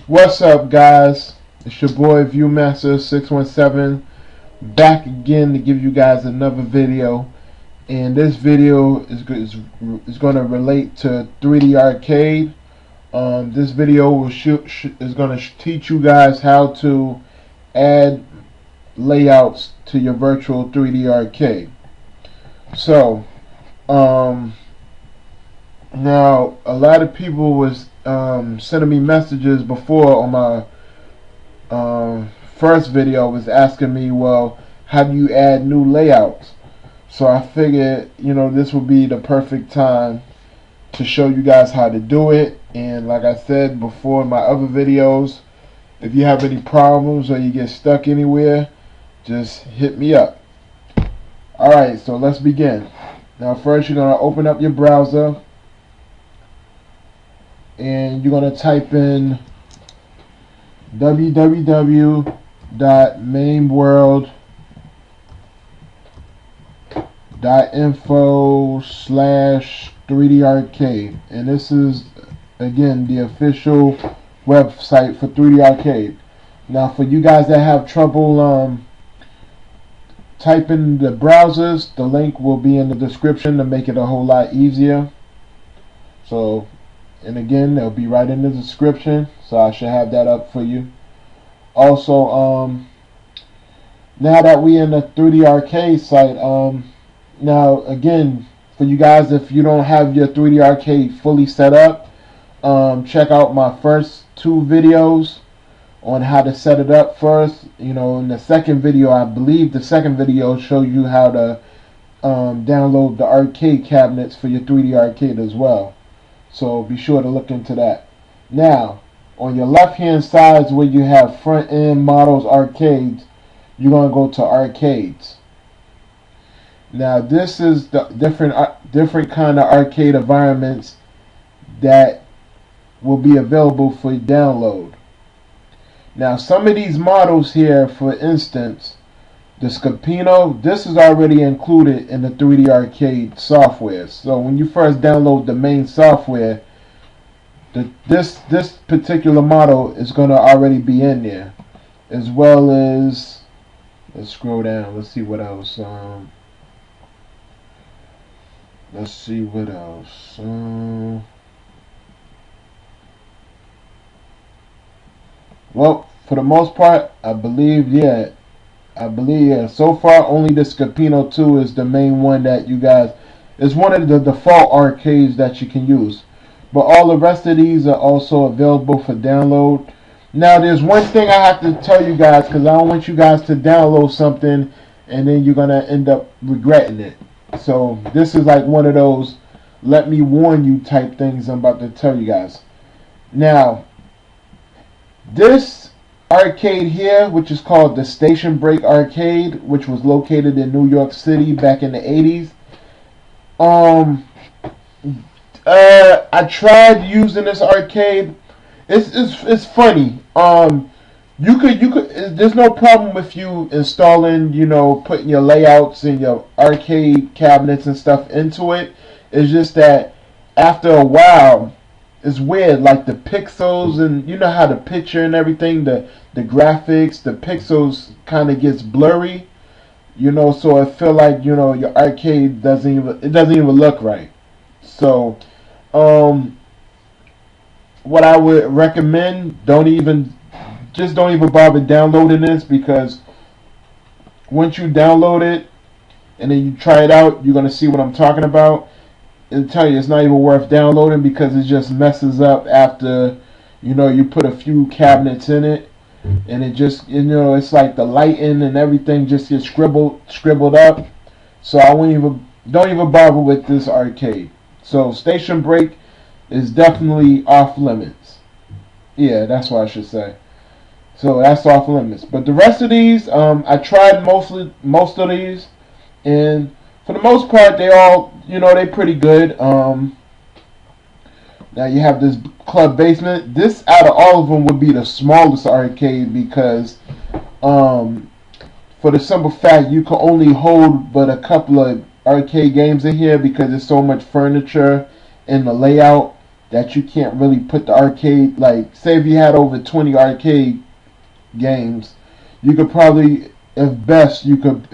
What's up, guys? It's your boy Viewmaster617 back again to give you guys another video. And this video is going to relate to 3D Arcade. This video will is going to teach you guys how to add layouts to your virtual 3D Arcade. So, now a lot of people was sending me messages before on my first video, was asking me, well, how do you add new layouts? So I figured, this would be the perfect time to show you guys how to do it. And like I said before in my other videos, if you have any problems or you get stuck anywhere, just hit me up. Alright, so let's begin. Now first you're going to open up your browser and you're going to type in www.mainworld.info/3D Arcade, and this is again the official website for 3D Arcade. Now for you guys that have trouble typing the browsers, the link will be in the description to make it a whole lot easier. So, and again, it'll be right in the description, so I should have that up for you. Also, now that we in the 3D Arcade site, now again, for you guys, if you don't have your 3D Arcade fully set up, check out my first two videos on how to set it up first. In the second video, I believe the second video shows you how to download the arcade cabinets for your 3D Arcade as well. So be sure to look into that. Now, on your left hand side where you have front end models arcades, you're going to go to arcades. Now this is the different kind of arcade environments that will be available for download. Now some of these models here, for instance, the Scapino, this is already included in the 3D Arcade software. So when you first download the main software, this particular model is going to already be in there, as well as, let's scroll down, let's see what else. Well, for the most part, I believe, yeah. So far, only the Scapino 2 is the main one that you guys, is one of the default arcades that you can use. But all the rest of these are also available for download. Now, there's one thing I have to tell you guys, because I don't want you guys to download something and then you're going to end up regretting it. So, this is like one of those let me warn you type things I'm about to tell you guys. Now, this arcade here, which is called the Station Break Arcade, which was located in New York City back in the 80s. I tried using this arcade. It's funny. You could there's no problem with you installing, putting your layouts and your arcade cabinets and stuff into it. It's just that after a while, it's weird, like the pixels, and you know how the picture and everything, the graphics, the pixels kind of gets blurry, so I feel like, your arcade doesn't even look right. So, what I would recommend, don't even bother downloading this, because once you download it and then you try it out, you're going to see what I'm talking about. It'll tell you it's not even worth downloading, because it just messes up after you put a few cabinets in it, and it just it's like the lighting and everything just gets scribbled up. So don't even bother with this arcade. So Station Break is definitely off limits. Yeah, that's what I should say. So that's off limits. But the rest of these, I tried most of these, and for the most part, they all, they're pretty good. Now you have this Club Basement. This, out of all of them, would be the smallest arcade, because for the simple fact you can only hold but a couple of arcade games in here, because there's so much furniture in the layout. that you can't really put the arcade, like say if you had over 20 arcade games, you could probably, at best you can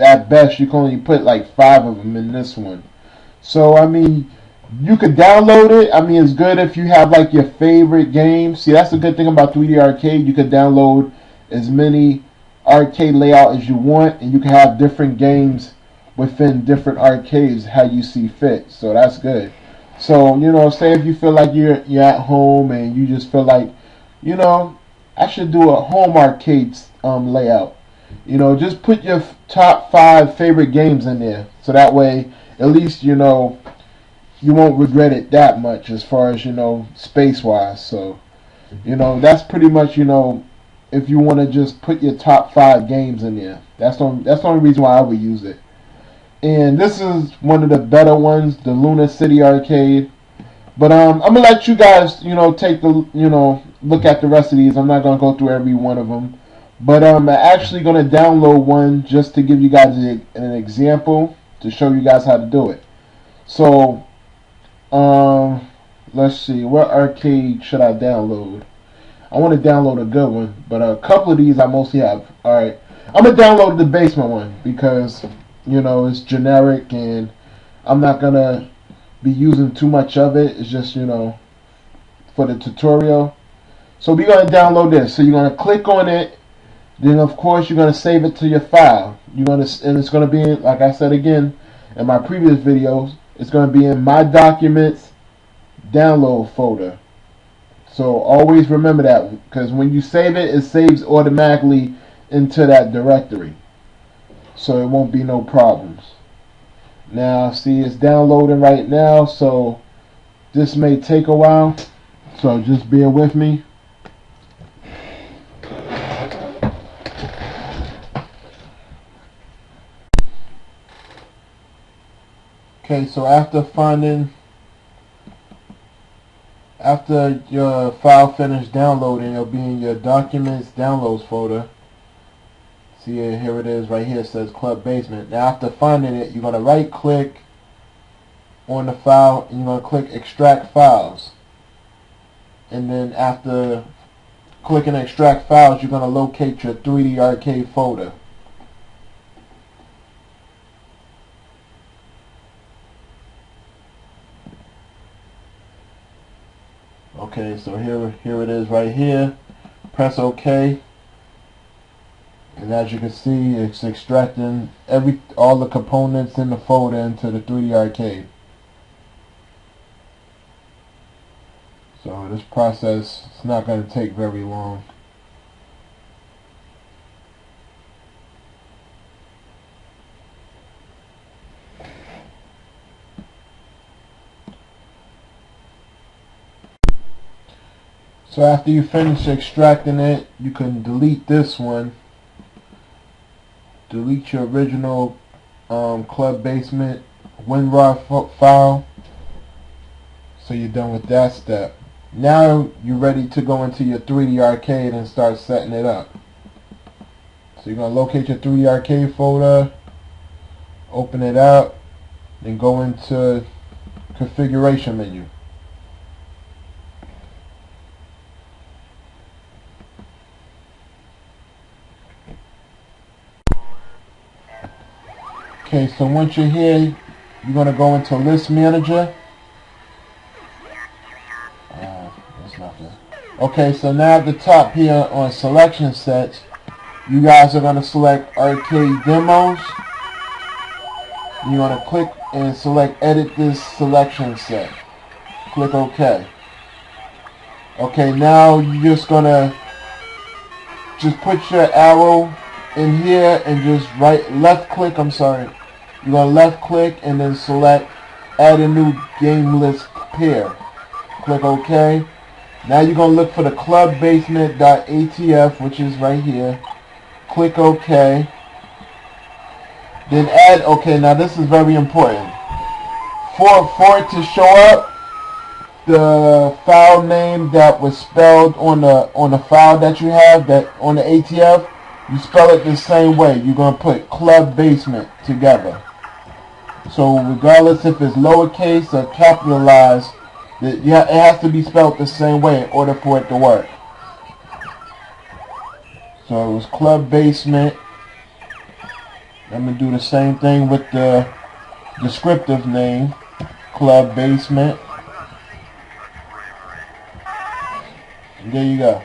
only put like 5 of them in this one. So I mean, you could download it. I mean, it's good if you have like your favorite games. See, that's the good thing about 3D Arcade. You could download as many arcade layout as you want, and you can have different games within different arcades how you see fit. So that's good. So say if you feel like you're at home and you just feel like, I should do a home arcade layout. Just put your top 5 favorite games in there, so that way at least you won't regret it that much as far as space wise. So that's pretty much if you want to just put your top 5 games in there. That's the only reason why I would use it. And this is one of the better ones, the Luna City Arcade. But I'm gonna let you guys take the look at the rest of these. I'm not gonna go through every one of them, but I'm actually gonna download one just to give you guys an example to show you guys how to do it. So let's see, what arcade should I download? I want to download a good one, but a couple of these I mostly have. Alright, I'm going to download the basement one because, it's generic and I'm not going to be using too much of it. It's just, for the tutorial. So we're going to download this. So you're going to click on it. Then, of course, you're going to save it to your file. And it's going to be, like I said again in my previous videos, it's going to be in My Documents download folder. So always remember that, because when you save it, it saves automatically into that directory. So it won't be no problems. Now, see, it's downloading right now, so this may take a while. So just bear with me. Okay, so after your file finished downloading, it'll be in your Documents Downloads folder. See, here it is right here. It says Club Basement. Now after finding it, you're going to right click on the file and you're going to click Extract Files. And then after clicking Extract Files, you're going to locate your 3D Arcade folder. Okay, so here it is right here. Press OK, and as you can see, it's extracting all the components in the folder into the 3D Arcade. So this process is not going to take very long. So after you finish extracting it, you can delete this one. Delete your original Club Basement WinRAR file. So you're done with that step. Now you're ready to go into your 3D Arcade and start setting it up. So you're going to locate your 3D Arcade folder, open it up, then go into Configuration menu. Okay, so once you're here, you're going to go into List Manager. That's not good. Okay, so now at the top here on Selection Sets, you guys are going to select Arcade Demos. You're going to click and select Edit this selection set. Click OK. Okay, now you're just going to put your arrow in here and just left click, you're going to left click and then select Add a New Game List Pair. Click OK. Now you're going to look for the clubbasement.atf, which is right here. Click OK. Then add, okay, now this is very important. For it to show up, the file name that was spelled on the file that you have, that on the ATF, you spell it the same way. You're going to put Club Basement together. So regardless if it's lowercase or capitalized, It has to be spelled the same way in order for it to work. So it was Club Basement. I'm going to do the same thing with the descriptive name, Club Basement. And there you go.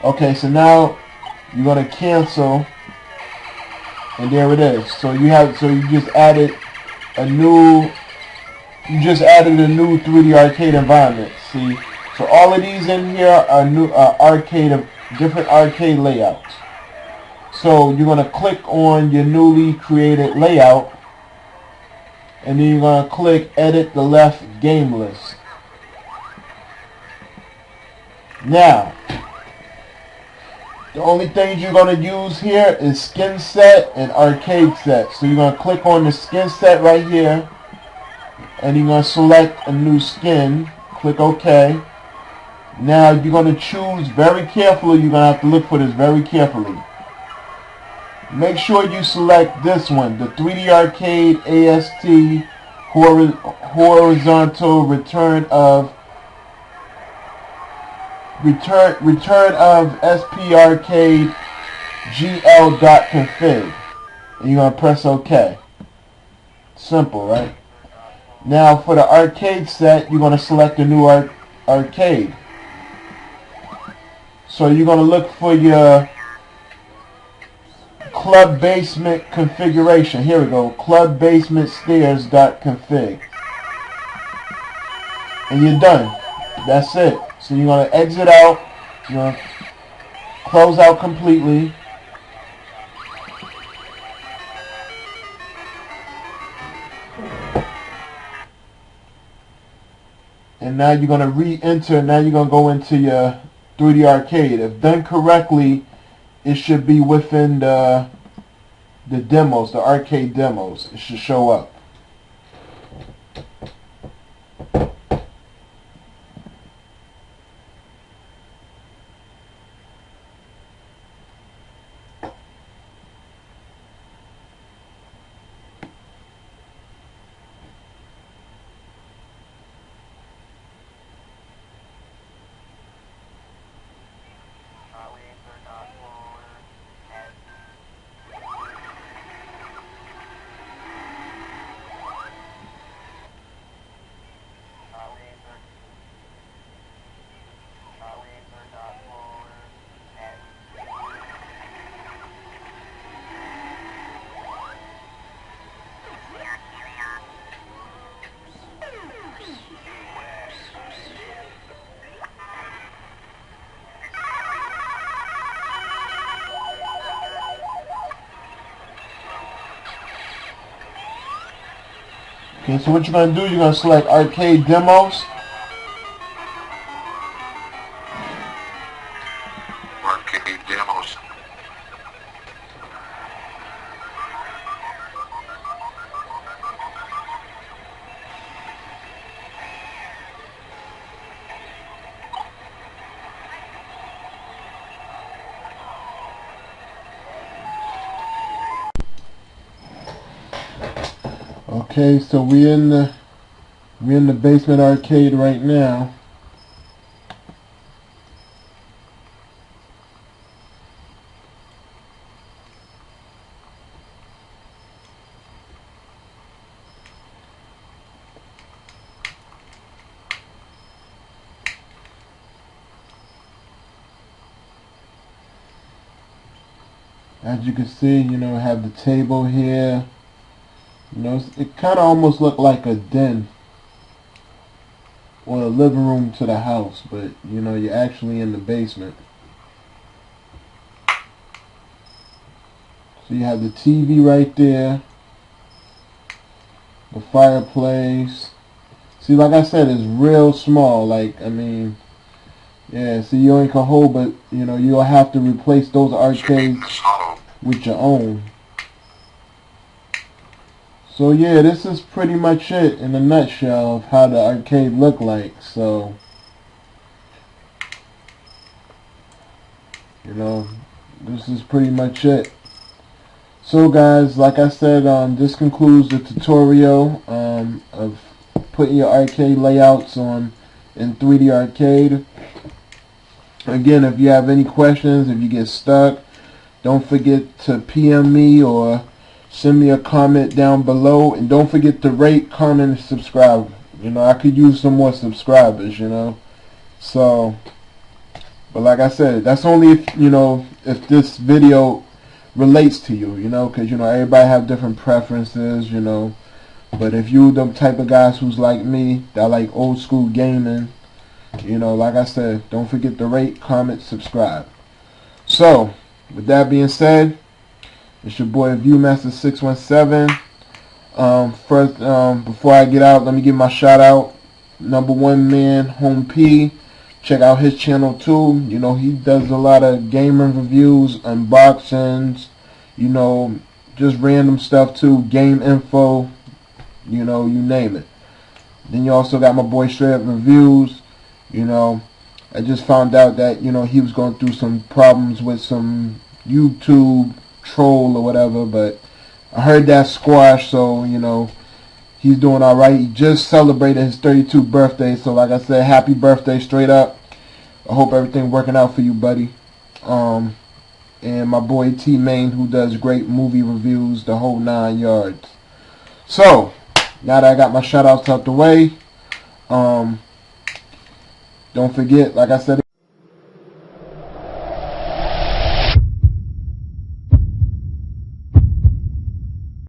Okay, so now you're going to cancel, and there it is. So you just added a new 3D arcade environment. See, so all of these in here are new different arcade layouts. So you're going to click on your newly created layout, and then you're going to click edit the left game list. Now, the only things you're going to use here is skin set and arcade set. So you're going to click on the skin set right here, and you're going to select a new skin. Click OK. Now you're going to choose very carefully. You're going to have to look for this very carefully. Make sure you select this one, the 3D Arcade AST horizontal return of SP Arcade GL.config, and you're going to press OK. Simple, right? Now for the arcade set, you're going to select a new arcade. So you're going to look for your Club Basement configuration. Here we go. Club Basement Stairs.config. And you're done. That's it. So you're going to exit out. You're going to close out completely. And now you're going to re-enter. Now you're going to go into your 3D Arcade. If done correctly, it should be within the demos, the arcade demos. It should show up. Okay, so what you're going to do, you're going to select Arcade Demos. Arcade Demos. Okay, so we're in the Basement Arcade right now. As you can see, I have the table here. It kind of almost looked like a den or a living room to the house, but you're actually in the basement. So you have the TV right there, the fireplace. See, like I said, it's real small. Yeah, see, you only can hold, but you'll have to replace those arcades with your own. So yeah, this is pretty much it in a nutshell of how the arcade looked like. So, this is pretty much it. So guys, like I said, this concludes the tutorial of putting your arcade layouts on in 3D Arcade. Again, if you have any questions, if you get stuck, don't forget to PM me or send me a comment down below. And don't forget to rate, comment, and subscribe. You know, I could use some more subscribers, you know. So, but like I said, that's only if, you know, if this video relates to you, you know, because, you know, everybody have different preferences, you know. But if you the type of guys who's like me, that like old school gaming, you know, like I said, don't forget to rate, comment, subscribe. So, with that being said, it's your boy Viewmaster617. First, before I get out, let me give my shout out. Number one man, Home P. Check out his channel too. You know, he does a lot of gaming reviews, unboxings, you know, just random stuff too, game info, you know, you name it. Then you also got my boy Straight Up Reviews. You know, I just found out that, you know, he was going through some problems with some YouTube troll or whatever, but I heard that squash, so, you know, he's doing alright. He just celebrated his 32nd birthday, so like I said, happy birthday, Straight Up. I hope everything working out for you, buddy. And my boy T-Main, who does great movie reviews, the whole 9 yards. So, now that I got my shout outs out the way, don't forget, like I said,